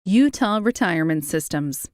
Utah Retirement Systems.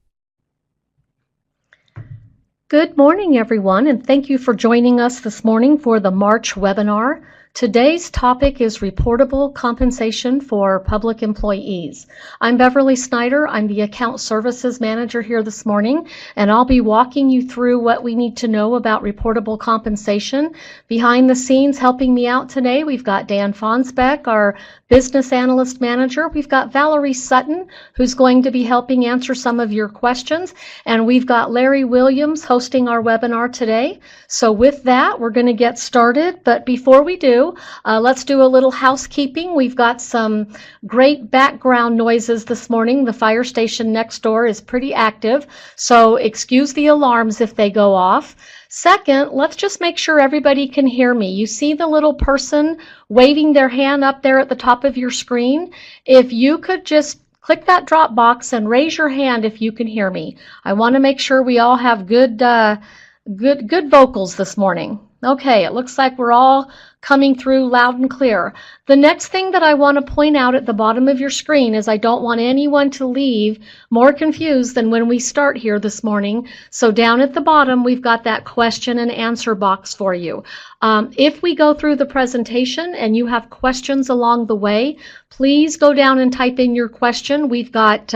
Good morning, everyone, and thank you for joining us this morning for the March webinar. Today's topic is reportable compensation for public employees. I'm Beverly Snyder. I'm the Account Services Manager here this morning, and I'll be walking you through what we need to know about reportable compensation. Behind the scenes helping me out today, we've got Dan Fonsbeck, our Business Analyst Manager. We've got Valerie Sutton, who's going to be helping answer some of your questions, and we've got Larry Williams hosting our webinar today. So with that, we're going to get started, but before we do, let's do a little housekeeping. We've got some great background noises this morning. The fire station next door is pretty active, so excuse the alarms if they go off. Second, let's just make sure everybody can hear me. You see the little person waving their hand up there at the top of your screen? If you could just click that drop box and raise your hand if you can hear me. I want to make sure we all have good vocals this morning. Okay, it looks like we're all coming through loud and clear. The next thing that I want to point out at the bottom of your screen is I don't want anyone to leave more confused than when we start here this morning. So down at the bottom, we've got that question and answer box for you. If we go through the presentation and you have questions along the way, please go down and type in your question. We've got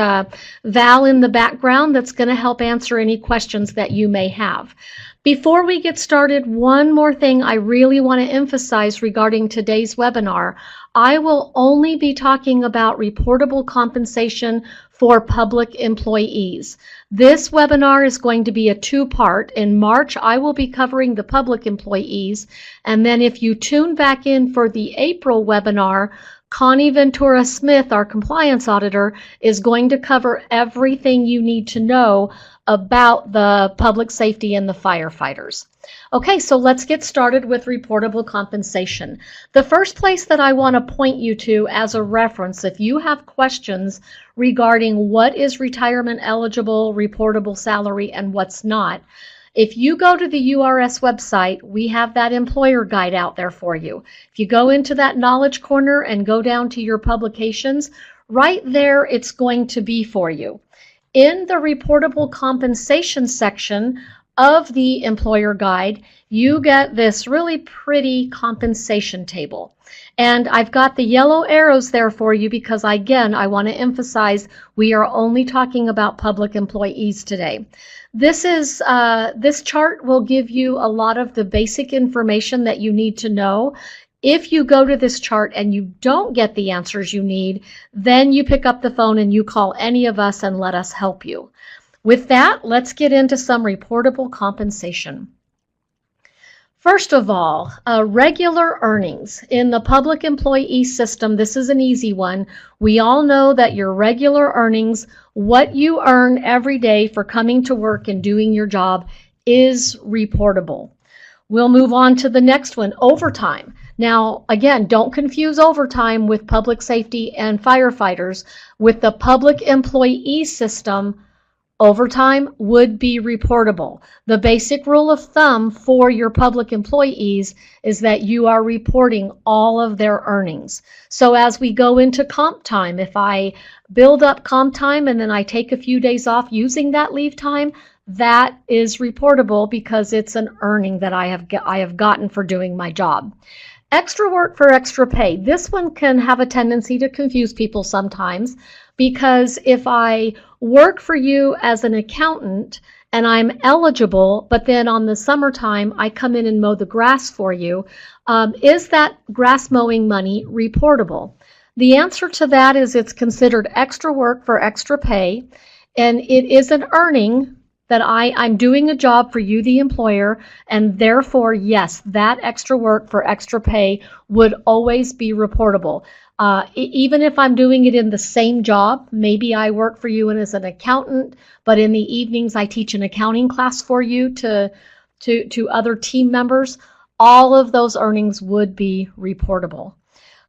Val in the background that's going to help answer any questions that you may have. Before we get started, one more thing I really want to emphasize regarding today's webinar. I will only be talking about reportable compensation for public employees. This webinar is going to be a two-part. In March, I will be covering the public employees, and then if you tune back in for the April webinar, Connie Ventura Smith, our compliance auditor, is going to cover everything you need to know about the public safety and the firefighters. Okay, so let's get started with reportable compensation. The first place that I want to point you to as a reference, if you have questions regarding what is retirement eligible, reportable salary, and what's not, if you go to the URS website, we have that employer guide out there for you. If you go into that knowledge corner and go down to your publications, right there it's going to be for you. In the reportable compensation section of the employer guide, you get this really pretty compensation table. And I've got the yellow arrows there for you because, again, I want to emphasize we are only talking about public employees today. This chart will give you a lot of the basic information that you need to know. If you go to this chart and you don't get the answers you need, then you pick up the phone and you call any of us and let us help you. With that, let's get into some reportable compensation. First of all, regular earnings. In the public employee system, this is an easy one. We all know that your regular earnings, what you earn every day for coming to work and doing your job, is reportable. We'll move on to the next one, overtime. Now, again, don't confuse overtime with public safety and firefighters. With the public employee system, overtime would be reportable. The basic rule of thumb for your public employees is that you are reporting all of their earnings. So as we go into comp time, if I build up comp time and then I take a few days off using that leave time, that is reportable because it's an earning that I have gotten for doing my job. Extra work for extra pay. This one can have a tendency to confuse people sometimes because if I work for you as an accountant and I'm eligible, but then on the summertime I come in and mow the grass for you, is that grass mowing money reportable? The answer to that is it's considered extra work for extra pay, and it is an earning that I'm doing a job for you, the employer, and therefore, yes, that extra work for extra pay would always be reportable. Even if I'm doing it in the same job, maybe I work for you and as an accountant, but in the evenings I teach an accounting class for you to other team members, all of those earnings would be reportable.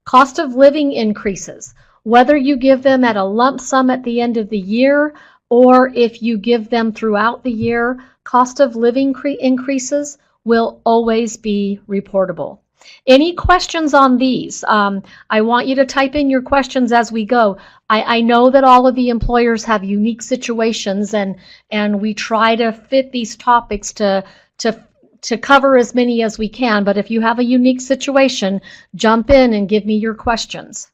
Cost of living increases, whether you give them at a lump sum at the end of the year or if you give them throughout the year, cost of living increases will always be reportable. Any questions on these? I want you to type in your questions as we go. I know that all of the employers have unique situations, and we try to fit these topics to cover as many as we can. But if you have a unique situation, jump in and give me your questions.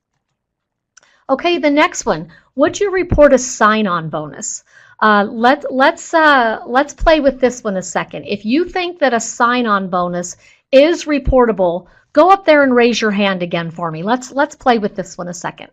Okay, the next one. Would you report a sign-on bonus? Let's play with this one a second. If you think that a sign-on bonus is reportable, go up there and raise your hand again for me. Let's play with this one a second.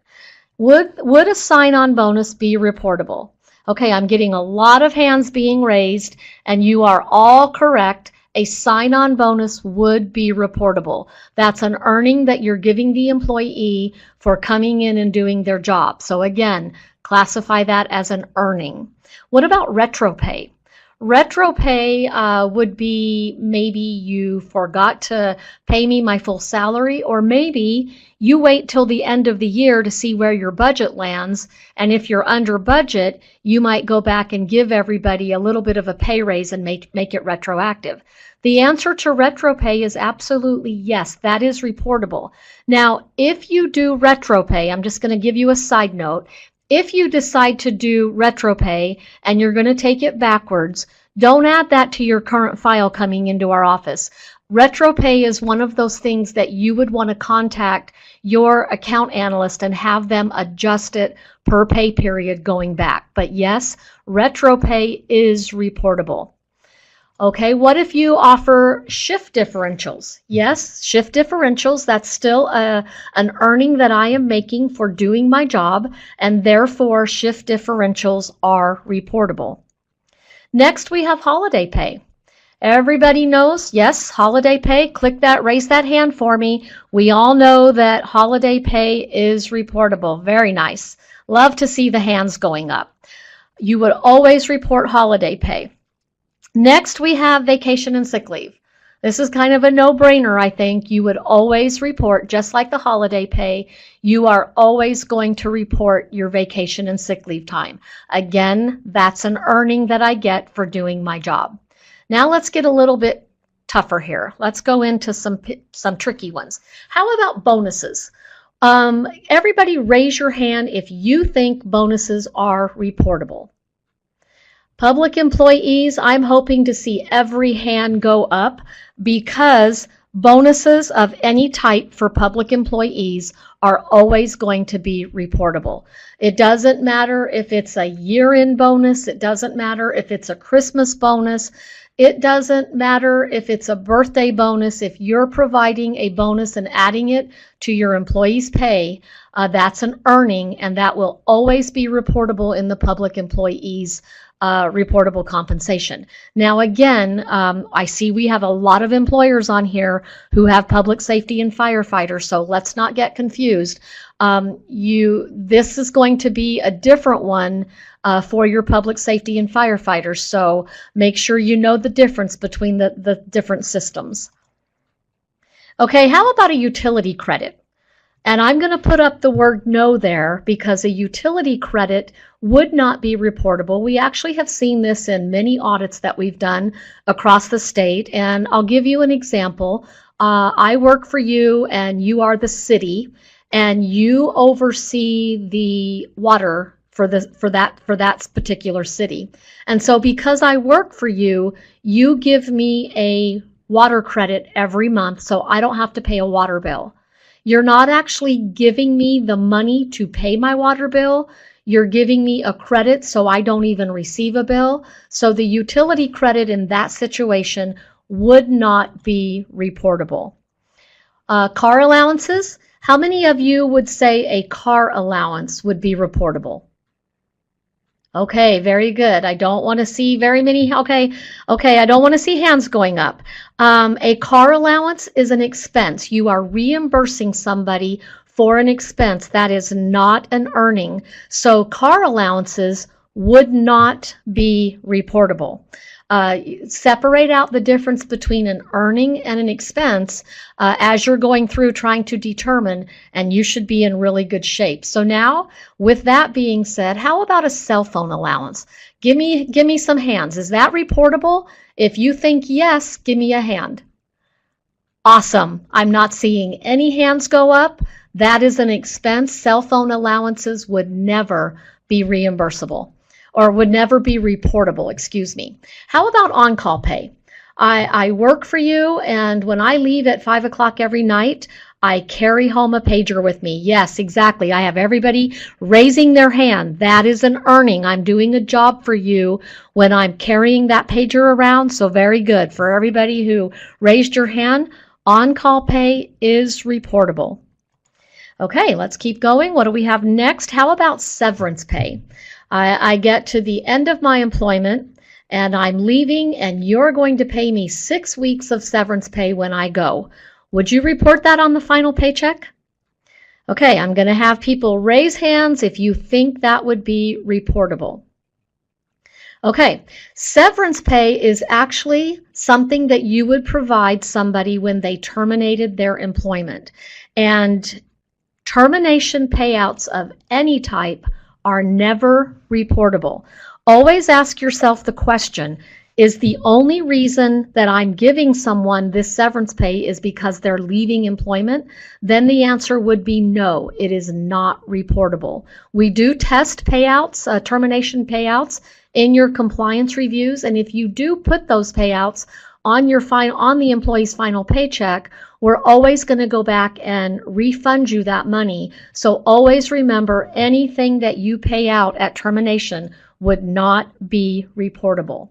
Would a sign-on bonus be reportable? Okay, I'm getting a lot of hands being raised, and you are all correct. A sign-on bonus would be reportable. That's an earning that you're giving the employee for coming in and doing their job. So again, classify that as an earning. What about retro pay? Retro pay would be maybe you forgot to pay me my full salary, or maybe you wait till the end of the year to see where your budget lands, and if you're under budget, you might go back and give everybody a little bit of a pay raise and make it retroactive. The answer to retro pay is absolutely yes, that is reportable. Now, if you do retro pay, I'm just going to give you a side note. If you decide to do retro pay and you're going to take it backwards, don't add that to your current file coming into our office. Retro pay is one of those things that you would want to contact your account analyst and have them adjust it per pay period going back. But yes, retro pay is reportable. Okay, what if you offer shift differentials? Yes, shift differentials, that's still an earning that I am making for doing my job, and therefore shift differentials are reportable. Next, we have holiday pay. Everybody knows, yes, holiday pay. Click that, raise that hand for me. We all know that holiday pay is reportable. Very nice. Love to see the hands going up. You would always report holiday pay. Next, we have vacation and sick leave. This is kind of a no-brainer, I think. You would always report, just like the holiday pay, you are always going to report your vacation and sick leave time. Again, that's an earning that I get for doing my job. Now let's get a little bit tougher here. Let's go into some tricky ones. How about bonuses? Everybody raise your hand if you think bonuses are reportable. Public employees, I'm hoping to see every hand go up, because bonuses of any type for public employees are always going to be reportable. It doesn't matter if it's a year-end bonus. It doesn't matter if it's a Christmas bonus. It doesn't matter if it's a birthday bonus. If you're providing a bonus and adding it to your employee's pay, that's an earning, and that will always be reportable in the public employees' reportable compensation. Now again, I see we have a lot of employers on here who have public safety and firefighters, so let's not get confused. This is going to be a different one for your public safety and firefighters, so make sure you know the difference between the different systems. Okay, how about a utility credit? And I'm going to put up the word no there, because a utility credit would not be reportable. We actually have seen this in many audits that we've done across the state, and I'll give you an example. I work for you and you are the city, and you oversee the water for that particular city. And so because I work for you, you give me a water credit every month, so I don't have to pay a water bill. You're not actually giving me the money to pay my water bill. You're giving me a credit so I don't even receive a bill. So the utility credit in that situation would not be reportable. Car allowances. How many of you would say a car allowance would be reportable? Okay, very good. I don't want to see very many. Okay, I don't want to see hands going up. A car allowance is an expense. You are reimbursing somebody for an expense. That is not an earning. So car allowances would not be reportable. Separate out the difference between an earning and an expense as you're going through trying to determine, and you should be in really good shape. So now, with that being said, how about a cell phone allowance? Give me some hands. Is that reportable? If you think yes, give me a hand. Awesome. I'm not seeing any hands go up. That is an expense. Cell phone allowances would never be reimbursable, or would never be reportable, excuse me. How about on-call pay? I work for you, and when I leave at 5 o'clock every night, I carry home a pager with me. Yes, exactly. I have everybody raising their hand. That is an earning. I'm doing a job for you when I'm carrying that pager around. So very good. For everybody who raised your hand, on-call pay is reportable. Okay, let's keep going. What do we have next? How about severance pay? I get to the end of my employment and I'm leaving, and you're going to pay me 6 weeks of severance pay when I go. Would you report that on the final paycheck? Okay, I'm going to have people raise hands if you think that would be reportable. Okay, severance pay is actually something that you would provide somebody when they terminated their employment. And termination payouts of any type are never reportable. Always ask yourself the question, is the only reason that I'm giving someone this severance pay is because they're leaving employment? Then the answer would be no, it is not reportable. We do test payouts, termination payouts in your compliance reviews, and if you do put those payouts on the employee's final paycheck, we're always going to go back and refund you that money. So always remember, anything that you pay out at termination would not be reportable.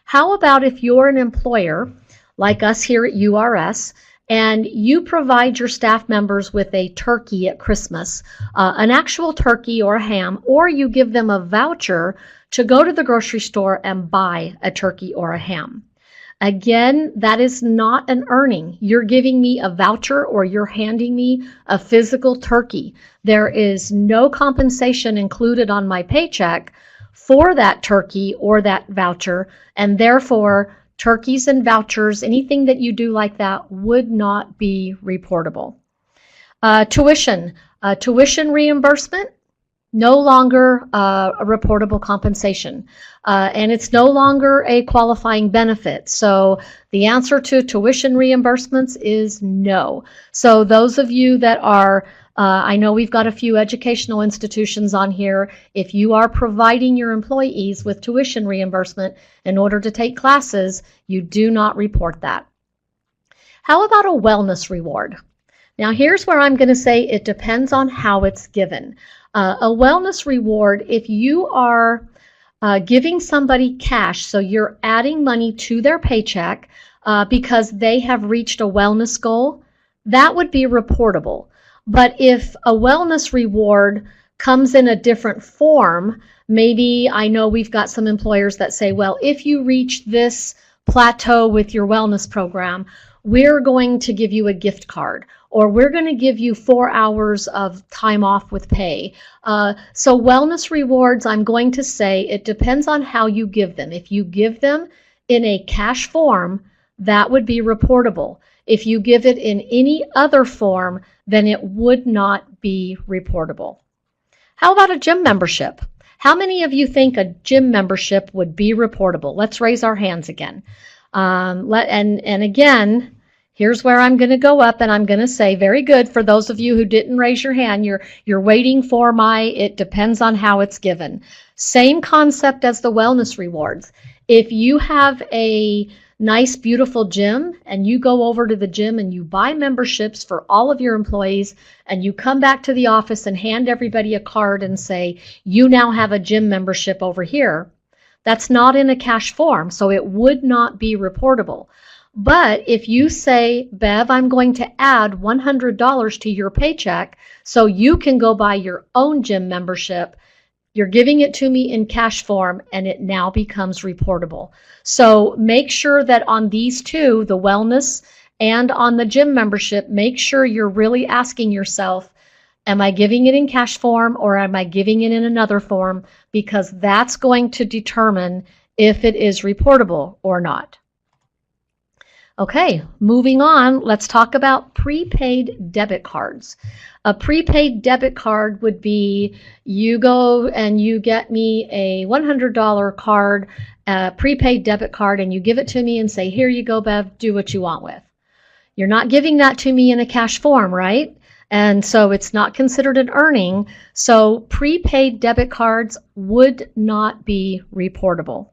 How about if you're an employer, like us here at URS, and you provide your staff members with a turkey at Christmas, an actual turkey or a ham, or you give them a voucher to go to the grocery store and buy a turkey or a ham. Again, that is not an earning. You're giving me a voucher or you're handing me a physical turkey. There is no compensation included on my paycheck for that turkey or that voucher, and therefore turkeys and vouchers, anything that you do like that, would not be reportable. Tuition reimbursement, no longer a reportable compensation, and it's no longer a qualifying benefit. So the answer to tuition reimbursements is no. So those of you that are, I know we've got a few educational institutions on here. If you are providing your employees with tuition reimbursement in order to take classes, you do not report that. How about a wellness reward? Now here's where I'm going to say it depends on how it's given. A wellness reward, if you are giving somebody cash, so you're adding money to their paycheck because they have reached a wellness goal, that would be reportable. But if a wellness reward comes in a different form, maybe, I know we've got some employers that say, well, if you reach this plateau with your wellness program, we're going to give you a gift card, or we're going to give you 4 hours of time off with pay. So wellness rewards, I'm going to say it depends on how you give them. If you give them in a cash form, that would be reportable. If you give it in any other form, then it would not be reportable. How about a gym membership? How many of you think a gym membership would be reportable? Let's raise our hands again. And again, here's where I'm going to go up and I'm going to say, very good. For those of you who didn't raise your hand, you're waiting for my, it depends on how it's given. Same concept as the wellness rewards. If you have a nice, beautiful gym and you go over to the gym and you buy memberships for all of your employees and you come back to the office and hand everybody a card and say, you now have a gym membership over here, that's not in a cash form, so it would not be reportable. But if you say, Bev, I'm going to add $100 to your paycheck so you can go buy your own gym membership, you're giving it to me in cash form and it now becomes reportable. So make sure that on these two, the wellness and on the gym membership, make sure you're really asking yourself, am I giving it in cash form or am I giving it in another form? Because that's going to determine if it is reportable or not. Okay, moving on, let's talk about prepaid debit cards. A prepaid debit card would be, you go and you get me a $100 card, a prepaid debit card, and you give it to me and say, here you go, Bev, do what you want with. You're not giving that to me in a cash form, right? And so it's not considered an earning. So prepaid debit cards would not be reportable.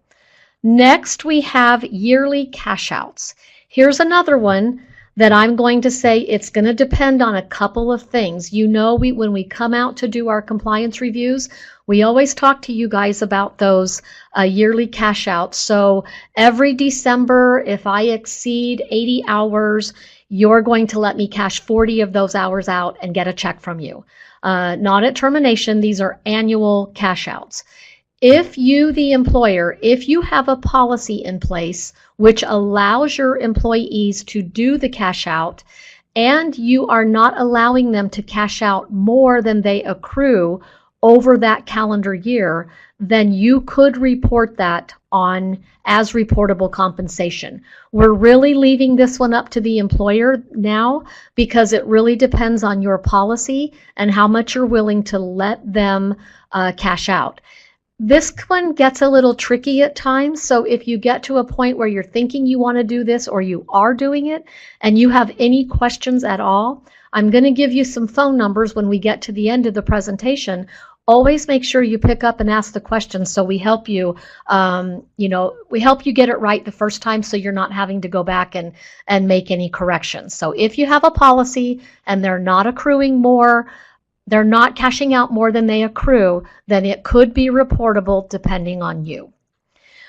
Next, we have yearly cash outs. Here's another one that I'm going to say it's going to depend on a couple of things. You know, when we come out to do our compliance reviews, we always talk to you guys about those yearly cash outs. So every December, if I exceed 80 hours, you're going to let me cash 40 of those hours out and get a check from you. Not at termination. These are annual cash outs. If you, the employer, if you have a policy in place which allows your employees to do the cash out and you are not allowing them to cash out more than they accrue over that calendar year, then you could report that on as reportable compensation. We're really leaving this one up to the employer now because it really depends on your policy and how much you're willing to let them cash out. This one gets a little tricky at times, so if you get to a point where you're thinking you want to do this or you are doing it and you have any questions at all, I'm going to give you some phone numbers when we get to the end of the presentation. Always make sure you pick up and ask the questions so we help you, we help you get it right the first time so you're not having to go back and make any corrections. So if you have a policy and they're not accruing more, they're not cashing out more than they accrue, then it could be reportable depending on you.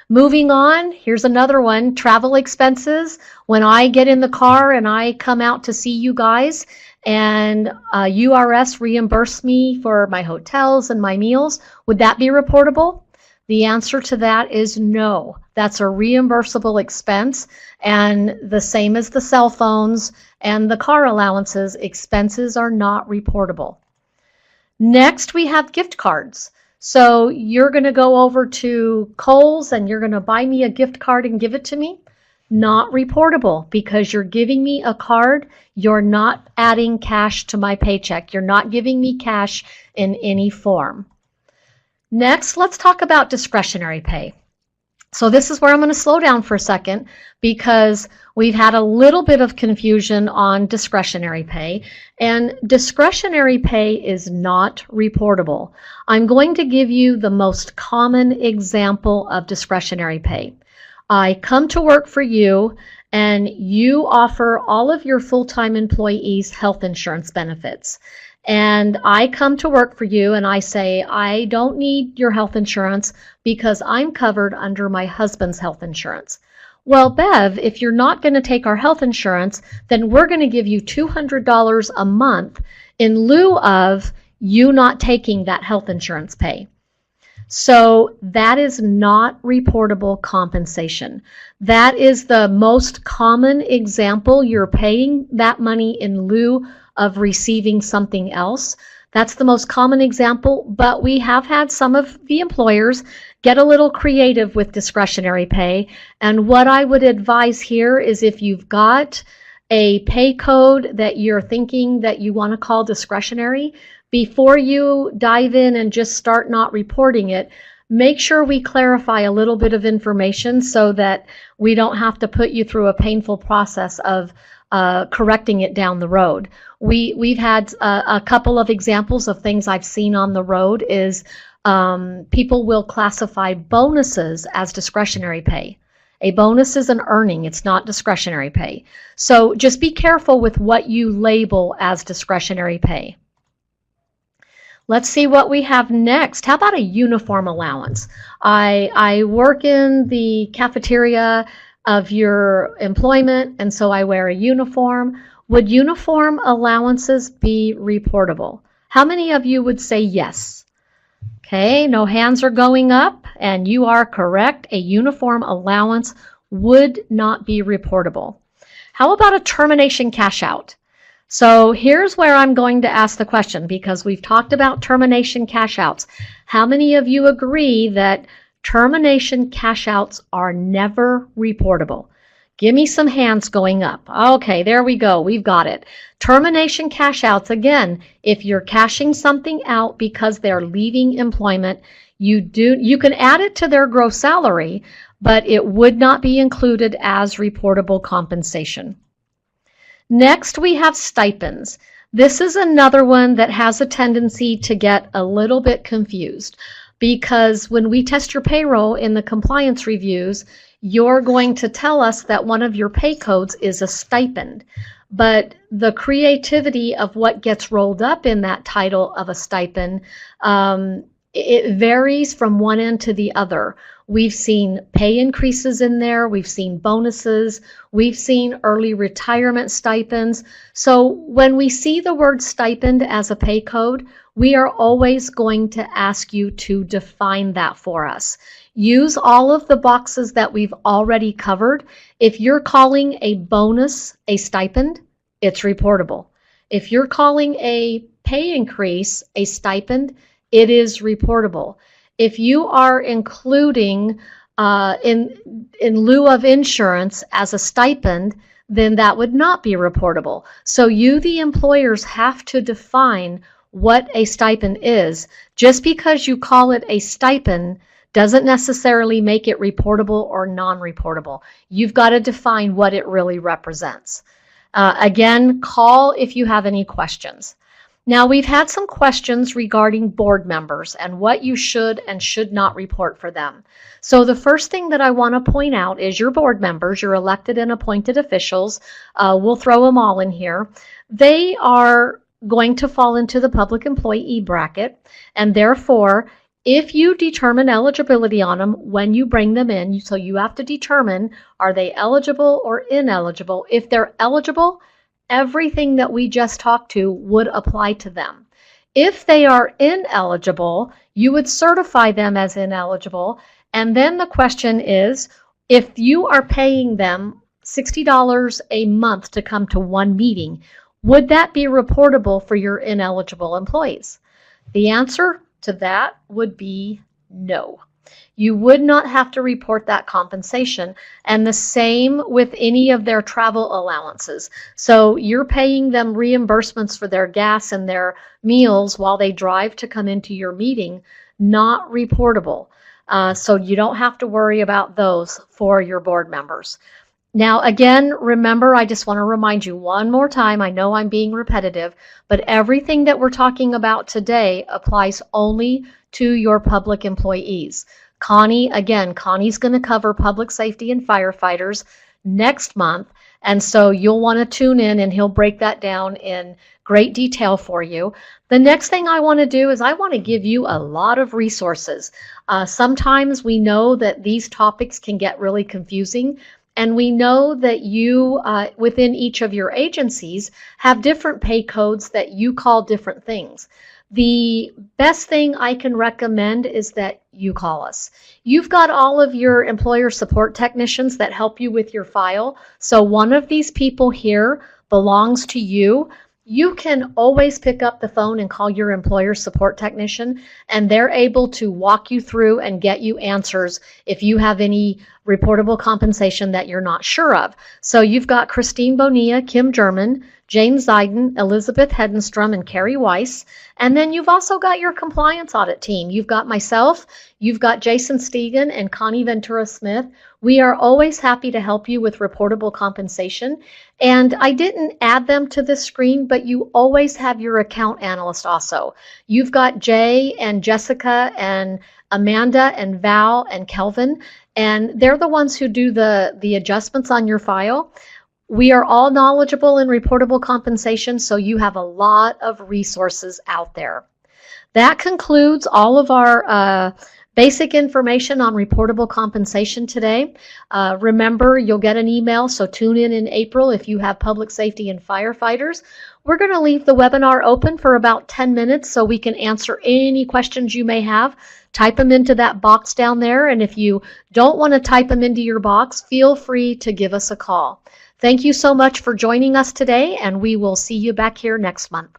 Moving on, here's another one, travel expenses. When I get in the car and I come out to see you guys and URS reimburse me for my hotels and my meals, would that be reportable? The answer to that is no. That's a reimbursable expense, and the same as the cell phones and the car allowances, expenses are not reportable. Next, we have gift cards. So you're going to go over to Kohl's and you're going to buy me a gift card and give it to me. Not reportable because you're giving me a card. You're not adding cash to my paycheck. You're not giving me cash in any form. Next, let's talk about discretionary pay. So this is where I'm going to slow down for a second because we've had a little bit of confusion on discretionary pay, and discretionary pay is not reportable. I'm going to give you the most common example of discretionary pay. I come to work for you and you offer all of your full-time employees health insurance benefits. And I come to work for you and I say, I don't need your health insurance because I'm covered under my husband's health insurance. Well, Bev, if you're not going to take our health insurance, then we're going to give you $200 a month in lieu of you not taking that health insurance pay. So that is not reportable compensation. That is the most common example. You're paying that money in lieu of receiving something else. That's the most common example, but we have had some of the employers get a little creative with discretionary pay. And what I would advise here is if you've got a pay code that you're thinking that you want to call discretionary, before you dive in and just start not reporting it, make sure we clarify a little bit of information so that we don't have to put you through a painful process of correcting it down the road. We've had a couple of examples of things I've seen on the road is people will classify bonuses as discretionary pay. A bonus is an earning, it's not discretionary pay. So just be careful with what you label as discretionary pay. Let's see what we have next. How about a uniform allowance? I work in the cafeteria of your employment, and so I wear a uniform. Would uniform allowances be reportable? How many of you would say yes? Okay, no hands are going up, and you are correct. A uniform allowance would not be reportable. How about a termination cash out? So here's where I'm going to ask the question, because we've talked about termination cash outs. How many of you agree that termination cash outs are never reportable? Give me some hands going up. Okay, there we go. We've got it. Termination cash outs, again, if you're cashing something out because they're leaving employment, you can add it to their gross salary, but it would not be included as reportable compensation. Next, we have stipends. This is another one that has a tendency to get a little bit confused because when we test your payroll in the compliance reviews, you're going to tell us that one of your pay codes is a stipend. But the creativity of what gets rolled up in that title of a stipend, it varies from one end to the other. We've seen pay increases in there. We've seen bonuses. We've seen early retirement stipends. So when we see the word stipend as a pay code, we are always going to ask you to define that for us. Use all of the boxes that we've already covered. If you're calling a bonus a stipend, it's reportable. If you're calling a pay increase a stipend, it is reportable. If you are including in lieu of insurance as a stipend, then that would not be reportable. So you, the employers, have to define what a stipend is. Just because you call it a stipend doesn't necessarily make it reportable or non-reportable. You've got to define what it really represents. Again, call if you have any questions. Now, we've had some questions regarding board members and what you should and should not report for them. So the first thing that I want to point out is your board members, your elected and appointed officials, we'll throw them all in here. They are going to fall into the public employee bracket, and therefore, if you determine eligibility on them when you bring them in, so you have to determine, are they eligible or ineligible? If they're eligible, everything that we just talked to would apply to them. If they are ineligible, you would certify them as ineligible. And then the question is, if you are paying them $60 a month to come to one meeting, would that be reportable for your ineligible employees? The answer to that would be no. You would not have to report that compensation, and the same with any of their travel allowances. So you're paying them reimbursements for their gas and their meals while they drive to come into your meeting, not reportable. So you don't have to worry about those for your board members. Now, again, remember, I just want to remind you one more time, I know I'm being repetitive, but everything that we're talking about today applies only to your public employees. Connie's going to cover public safety and firefighters next month, and so you'll want to tune in and he'll break that down in great detail for you. The next thing I want to do is I want to give you a lot of resources. Sometimes we know that these topics can get really confusing, and we know that you, within each of your agencies, have different pay codes that you call different things. The best thing I can recommend is that you call us. You've got all of your employer support technicians that help you with your file. So one of these people here belongs to you. You can always pick up the phone and call your employer support technician, and they're able to walk you through and get you answers if you have any reportable compensation that you're not sure of. So you've got Christine Bonilla, Kim German, Jane Zeiden, Elizabeth Hedenstrom, and Carrie Weiss. And then you've also got your compliance audit team. You've got myself, you've got Jason Stegan and Connie Ventura Smith. We are always happy to help you with reportable compensation. And I didn't add them to this screen, but you always have your account analyst also. You've got Jay and Jessica and Amanda and Val and Kelvin, and they're the ones who do the adjustments on your file. We are all knowledgeable in reportable compensation, so you have a lot of resources out there. That concludes all of our basic information on reportable compensation today. Remember, you'll get an email, so tune in April if you have public safety and firefighters. We're going to leave the webinar open for about 10 minutes so we can answer any questions you may have. Type them into that box down there, and if you don't want to type them into your box, feel free to give us a call. Thank you so much for joining us today, and we will see you back here next month.